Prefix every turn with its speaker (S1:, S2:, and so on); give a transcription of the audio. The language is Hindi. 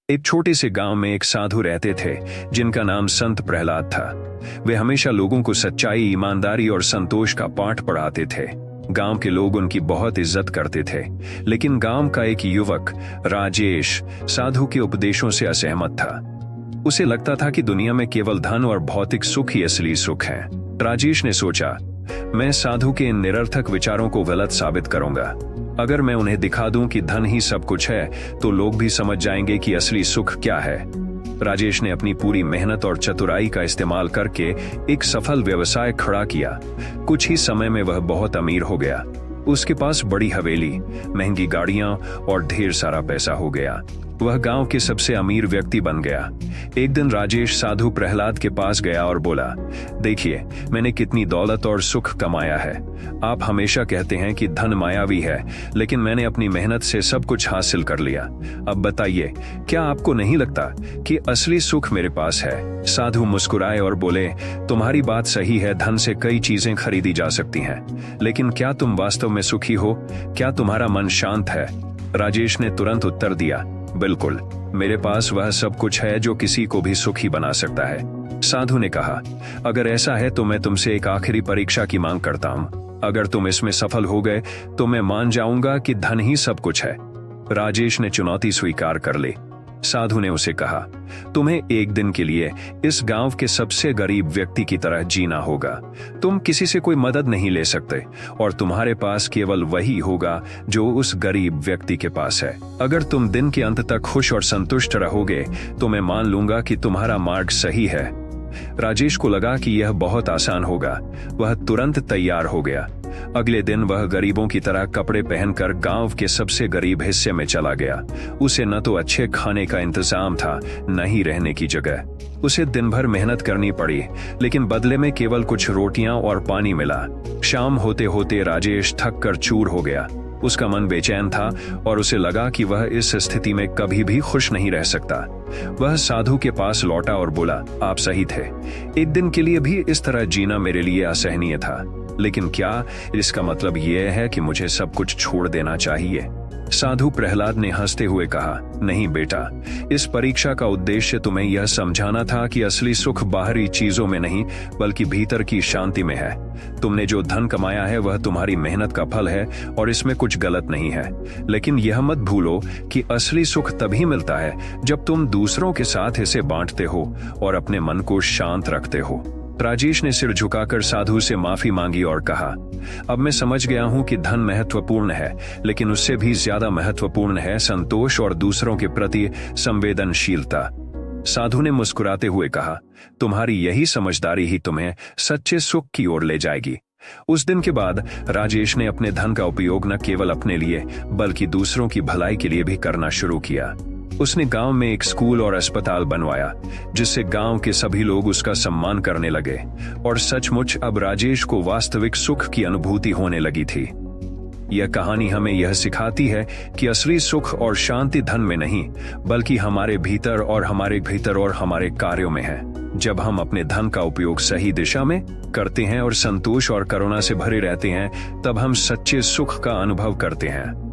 S1: एक छोटे से गांव में एक साधु रहते थे जिनका नाम संत प्रहलाद था। वे हमेशा लोगों को सच्चाई, ईमानदारी और संतोष का पाठ पढ़ाते थे। गांव के लोग उनकी बहुत इज्जत करते थे, लेकिन गांव का एक युवक राजेश साधु के उपदेशों से असहमत था। उसे लगता था कि दुनिया में केवल धन और भौतिक सुख ही असली सुख है। राजेश ने सोचा, मैं साधु के इन निरर्थक विचारों को गलत साबित करूंगा। अगर मैं उन्हें दिखा दूं कि धन ही सब कुछ है, तो लोग भी समझ जाएंगे कि असली सुख क्या है। राजेश ने अपनी पूरी मेहनत और चतुराई का इस्तेमाल करके एक सफल व्यवसाय खड़ा किया। कुछ ही समय में वह बहुत अमीर हो गया। उसके पास बड़ी हवेली, महंगी गाड़ियां और ढेर सारा पैसा हो गया। वह गांव के सबसे अमीर व्यक्ति बन गया। एक दिन राजेश साधु प्रहलाद के पास गया और बोला, देखिए, मैंने कितनी दौलत और सुख कमाया है। आप हमेशा कहते हैं कि धन मायावी है, लेकिन मैंने अपनी मेहनत से सब कुछ हासिल कर लिया। अब बताइए, क्या आपको नहीं लगता कि असली सुख मेरे पास है? साधु मुस्कुराए और बोले, तुम्हारी बात सही है, धन से कई चीजें खरीदी जा सकती हैं, लेकिन क्या तुम वास्तव में सुखी हो? क्या तुम्हारा मन शांत है? राजेश ने तुरंत उत्तर दिया, बिल्कुल, मेरे पास वह सब कुछ है जो किसी को भी सुखी बना सकता है। साधु ने कहा, अगर ऐसा है तो मैं तुमसे एक आखिरी परीक्षा की मांग करता हूं। अगर तुम इसमें सफल हो गए तो मैं मान जाऊंगा कि धन ही सब कुछ है। राजेश ने चुनौती स्वीकार कर ली। साधु ने उसे कहा, तुम्हें एक दिन के लिए इस गांव के सबसे गरीब व्यक्ति की तरह जीना होगा। तुम किसी से कोई मदद नहीं ले सकते और तुम्हारे पास केवल वही होगा जो उस गरीब व्यक्ति के पास है। अगर तुम दिन के अंत तक खुश और संतुष्ट रहोगे तो मैं मान लूंगा कि तुम्हारा मार्ग सही है। राजेश को लगा कि यह बहुत आसान होगा। वह तुरंत तैयार हो गया। अगले दिन वह गरीबों की तरह कपड़े पहनकर गांव के सबसे गरीब हिस्से में चला गया। उसे न तो अच्छे खाने का इंतजाम था, न ही रहने की जगह। उसे दिन भर मेहनत करनी पड़ी, लेकिन बदले में केवल कुछ रोटियां और पानी मिला। शाम होते होते राजेश थक कर चूर हो गया। उसका मन बेचैन था और उसे लगा कि वह इस स्थिति में कभी भी खुश नहीं रह सकता। वह साधु के पास लौटा और बोला, आप सही थे। एक दिन के लिए भी इस तरह जीना मेरे लिए असहनीय था, लेकिन क्या इसका मतलब यह है कि मुझे सब कुछ छोड़ देना चाहिए? साधु प्रहलाद ने हंसते हुए कहा, नहीं बेटा, इस परीक्षा का उद्देश्य तुम्हें यह समझाना था कि असली सुख बाहरी चीजों में नहीं, बल्कि भीतर की शांति में है। तुमने जो धन कमाया है वह तुम्हारी मेहनत का फल है और इसमें कुछ गलत नहीं है, लेकिन यह मत भूलो कि असली सुख तभी मिलता है जब तुम दूसरों के साथ इसे बांटते हो और अपने मन को शांत रखते हो। राजेश ने सिर झुकाकर साधु से माफी मांगी और कहा, अब मैं समझ गया हूं कि धन महत्वपूर्ण है, लेकिन उससे भी ज्यादा महत्वपूर्ण है संतोष और दूसरों के प्रति संवेदनशीलता। साधु ने मुस्कुराते हुए कहा, तुम्हारी यही समझदारी ही तुम्हें सच्चे सुख की ओर ले जाएगी। उस दिन के बाद राजेश ने अपने धन का उपयोग न केवल अपने लिए बल्कि दूसरों की भलाई के लिए भी करना शुरू किया। उसने गांव में एक स्कूल और अस्पताल बनवाया, जिससे गांव के सभी लोग उसका सम्मान करने लगे और सचमुच अब राजेश को वास्तविक सुख की अनुभूति होने लगी थी। यह कहानी हमें यह सिखाती है कि असली सुख और शांति धन में नहीं, बल्कि हमारे भीतर और हमारे कार्यों में है। जब हम अपने धन का उपयोग सही दिशा में करते हैं और संतोष और करुणा से भरे रहते हैं, तब हम सच्चे सुख का अनुभव करते हैं।